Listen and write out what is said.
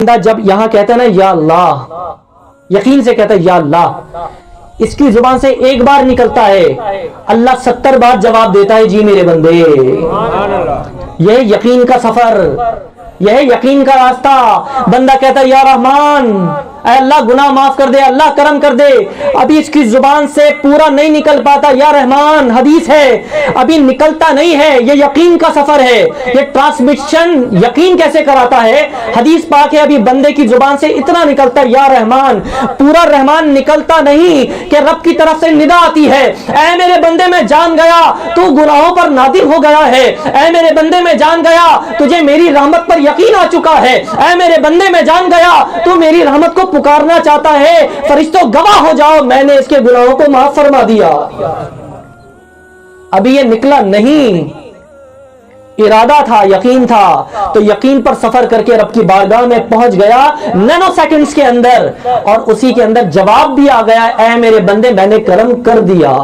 بندہ جب یہاں کہتا ہے نا یا اللہ، یقین سے کہتا ہے یا اللہ، اس کی زبان سے ایک بار نکلتا ہے، اللہ 70 بار جواب دیتا ہے جی میرے بندے۔ یہ یقین کا سفر، یہ یقین کا راستہ۔ بندہ کہتا ہے یا رحمان، اے اللہ گناہ معاف کر دے، اللہ کرم کر دے، ابھی اس کی زبان سے پورا نہیں نکل پاتا یا رحمان، حدیث ہے ابھی نکلتا نہیں ہے۔ یہ یقین کا سفر ہے، یہ ٹرانسمیشن یقین کیسے کراتا ہے؟ حدیث پاک ہے ابھی بندے کی زبان سے اتنا نکلتا ہے یا رحمان، پورا رحمان نکلتا نہیں کہ رب کی طرف سے ندا آتی ہے، اے میرے بندے میں جان گیا تو گناہوں پر نادم ہو گیا ہے، اے میرے بندے میں جان گیا تجھے میری رحمت پر یقین آ چکا ہے، اے میرے بندے میں جان گیا تو میری رحمت کو پکارنا چاہتا ہے، فرشتوں گواہ ہو جاؤ میں نے اس کے گناہوں کو معاف فرما دیا۔ ابھی یہ نکلا نہیں، ارادہ تھا، یقین تھا، تو یقین پر سفر کر کے رب کی بارگاہ میں پہنچ گیا نینو سیکنڈز کے اندر، اور اسی کے اندر جواب بھی آ گیا، اے میرے بندے میں نے کرم کر دیا۔